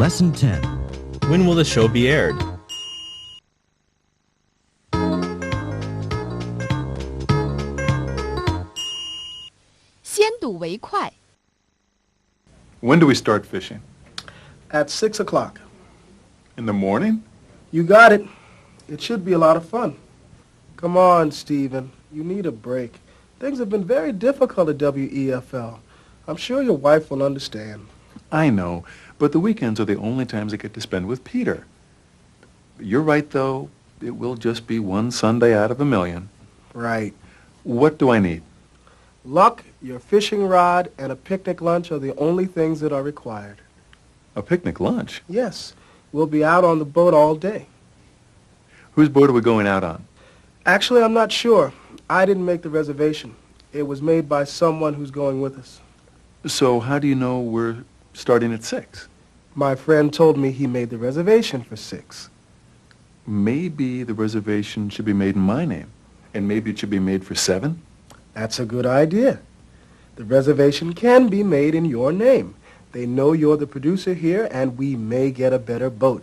Lesson 10. When will the show be aired? When do we start fishing? At 6 o'clock. In the morning? You got it. It should be a lot of fun. Come on, Stephen. You need a break. Things have been very difficult at WEFL. I'm sure your wife will understand. I know, but the weekends are the only times I get to spend with Peter. You're right, though. It will just be one Sunday out of a million. Right. What do I need? Luck, your fishing rod, and a picnic lunch are the only things that are required. A picnic lunch? Yes. We'll be out on the boat all day. Whose boat are we going out on? Actually, I'm not sure. I didn't make the reservation. It was made by someone who's going with us. So how do you know we're starting at 6? My friend told me he made the reservation for 6. Maybe the reservation should be made in my name, and maybe it should be made for 7? That's a good idea. The reservation can be made in your name. They know you're the producer here, and we may get a better boat.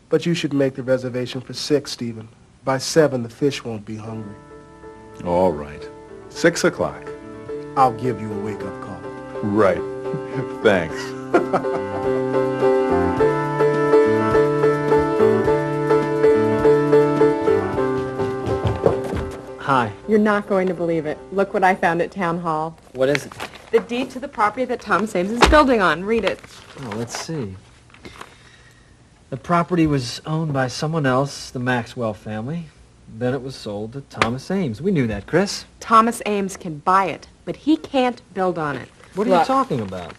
But you should make the reservation for 6, Stephen. By 7, the fish won't be hungry. All right. 6 o'clock. I'll give you a wake-up call. Right. Thanks. Hi. You're not going to believe it. Look what I found at Town Hall. What is it? The deed to the property that Thomas Ames is building on. Read it. Oh, let's see. The property was owned by someone else, the Maxwell family. Then it was sold to Thomas Ames. We knew that, Chris. Thomas Ames can buy it, but he can't build on it. What are you talking about?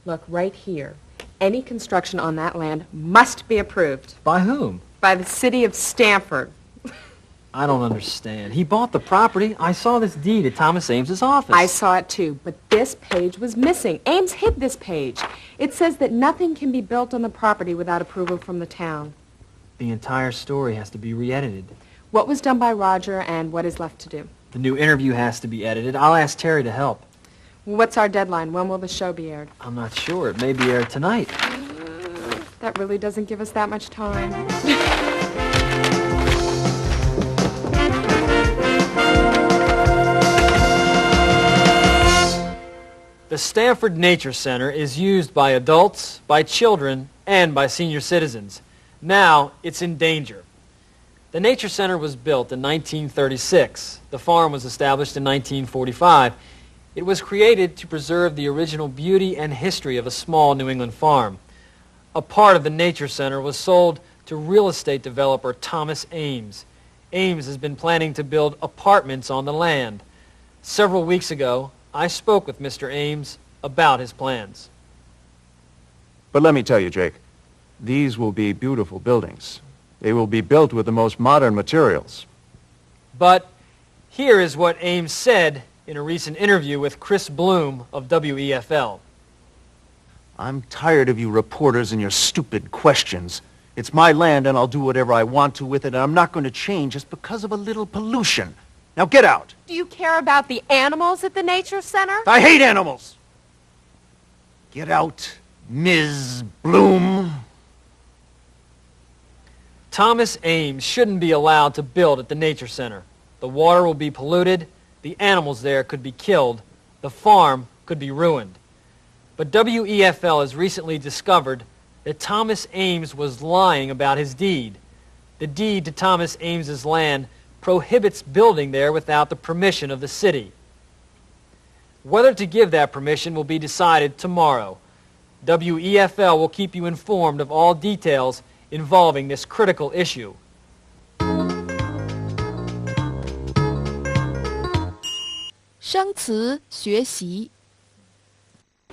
Look, right here. Any construction on that land must be approved. By whom? By the city of Stamford. I don't understand. He bought the property. I saw this deed at Thomas Ames's office. I saw it too, but this page was missing. Ames hid this page. It says that nothing can be built on the property without approval from the town. The entire story has to be re-edited. What was done by Roger and what is left to do? The new interview has to be edited. I'll ask Terry to help. What's our deadline? When will the show be aired? I'm not sure. It may be aired tonight. That really doesn't give us that much time. The Stamford Nature Center is used by adults, by children, and by senior citizens. Now, it's in danger. The Nature Center was built in 1936. The farm was established in 1945. It was created to preserve the original beauty and history of a small New England farm. A part of the Nature Center was sold to real estate developer Thomas Ames. Ames has been planning to build apartments on the land. Several weeks ago, I spoke with Mr. Ames about his plans. But let me tell you, Jake, these will be beautiful buildings. They will be built with the most modern materials. But here is what Ames said in a recent interview with Chris Bloom of WEFL. I'm tired of you reporters and your stupid questions. It's my land and I'll do whatever I want to with it, and I'm not going to change just because of a little pollution. Now get out. Do you care about the animals at the Nature Center? I hate animals. Get out, Ms. Bloom. Thomas Ames shouldn't be allowed to build at the Nature Center. The water will be polluted, the animals there could be killed, the farm could be ruined. But WEFL has recently discovered that Thomas Ames was lying about his deed. The deed to Thomas Ames's land prohibits building there without the permission of the city. Whether to give that permission will be decided tomorrow. WEFL will keep you informed of all details involving this critical issue.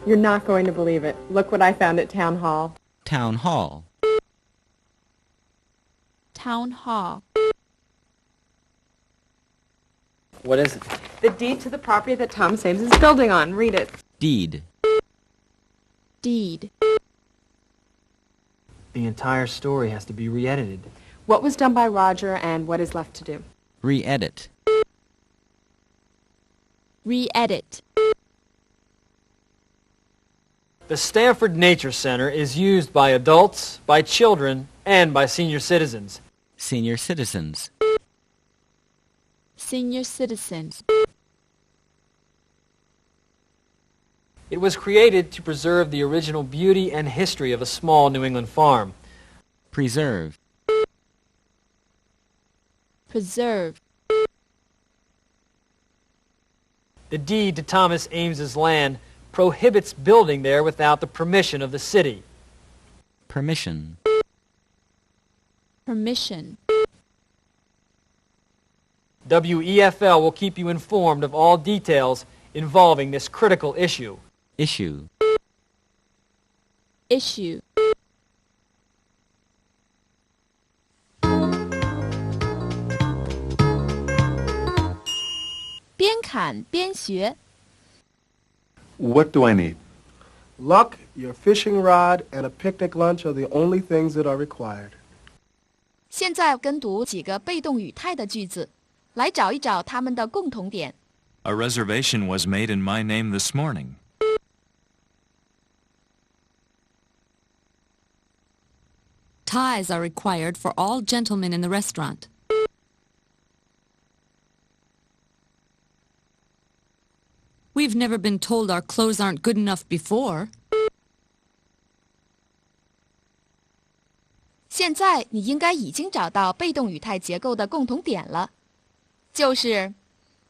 You're not going to believe it. Look what I found at Town Hall. Town hall. Town hall. What is it? The deed to the property that Thomas Ames is building on. Read it. Deed. Deed. The entire story has to be re-edited. What was done by Roger and what is left to do? Re-edit. Re-edit. The Stanford Nature Center is used by adults, by children, and by senior citizens. Senior citizens. Senior citizens. It was created to preserve the original beauty and history of a small New England farm. Preserve. Preserve. The deed to Thomas Ames's land prohibits building there without the permission of the city. Permission. Permission. WEFL will keep you informed of all details involving this critical issue. Issue. Issue. 边砍边学 What do I need? Luck, your fishing rod, and a picnic lunch are the only things that are required. 现在跟读几个被动语态的句子，来找一找它们的共同点。 A reservation was made in my name this morning. Ties are required for all gentlemen in the restaurant. We've never been told our clothes aren't good enough before. 现在你应该已经找到被动语态结构的共同点了，就是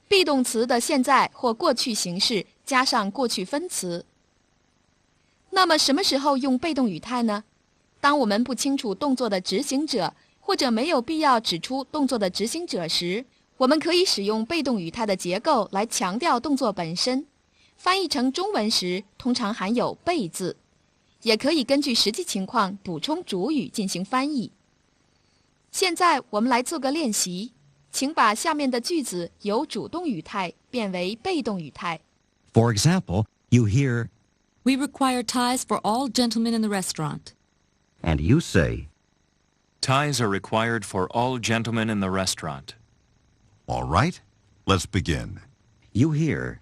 be 动词的现在或过去形式加上过去分词。那么什么时候用被动语态呢？当我们不清楚动作的执行者，或者没有必要指出动作的执行者时，我们可以使用被动语态的结构来强调动作本身。翻译成中文时，通常含有被字，也可以根据实际情况补充主语进行翻译。现在我们来做个练习。请把下面的句子由主动语态变为被动语态。 For example, you hear, We require ties for all gentlemen in the restaurant. and you say, Ties are required for all gentlemen in the restaurant. All right, let's begin. you hear,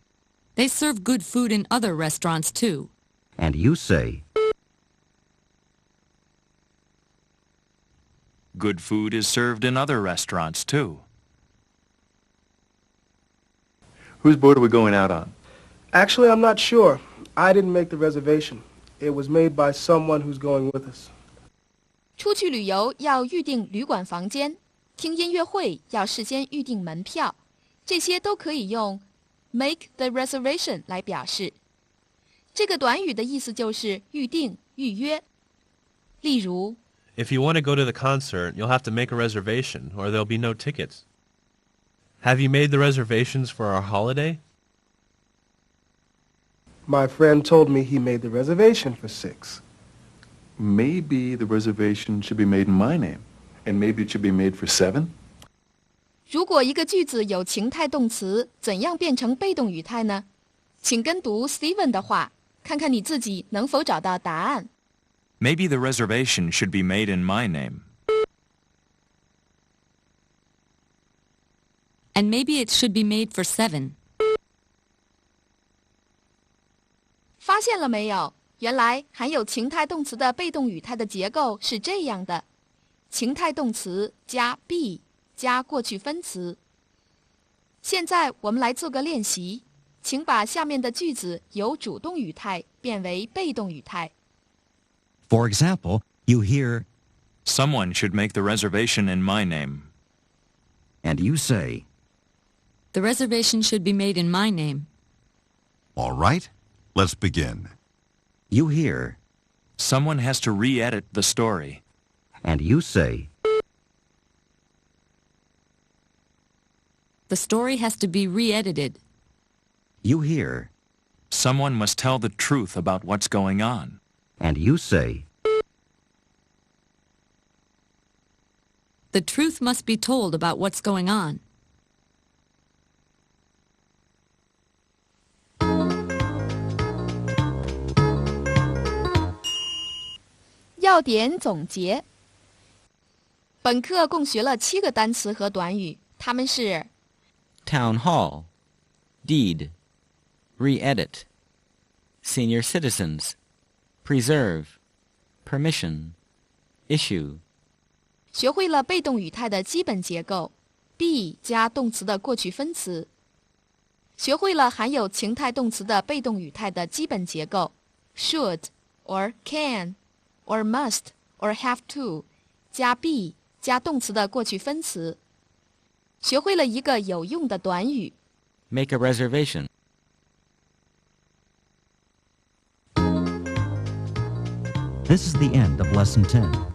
They serve good food in other restaurants too. and you say, Good food is served in other restaurants too. Whose boat are we going out on? Actually, I'm not sure. I didn't make the reservation. It was made by someone who's going with us. 出去旅游要预订旅馆房间，听音乐会要事先预订门票，这些都可以用 make the reservation 来表示。这个短语的意思就是预订、预约。例如 If you want to go to the concert, you'll have to make a reservation, or there'll be no tickets. Have you made the reservations for our holiday? My friend told me he made the reservation for 6. Maybe the reservation should be made in my name, and maybe it should be made for 7. 如果一个句子有情态动词，怎样变成被动语态呢？请跟读 Steven 的话，看看你自己能否找到答案。 Maybe the reservation should be made in my name. And maybe it should be made for 7. 发现了没有？原来含有情态动词的被动语态的结构是这样的：情态动词加 be 加过去分词。现在我们来做个练习，请把下面的句子由主动语态变为被动语态。 For example, you hear, Someone should make the reservation in my name. and you say, The reservation should be made in my name. All right, let's begin. you hear, Someone has to re-edit the story. and you say, The story has to be re-edited. you hear, Someone must tell the truth about what's going on. and you say, The truth must be told about what's going on. 要点总结。本课共学了7个单词和短语，它们是 Town hall. Deed. Re-edit. Senior citizens. preserve, permission, issue. 学会了被动语态的基本结构 ，be 加动词的过去分词。学会了含有情态动词的被动语态的基本结构 ，should or can or must or have to 加 be 加动词的过去分词。学会了一个有用的短语 Make a reservation. This is the end of Lesson 10.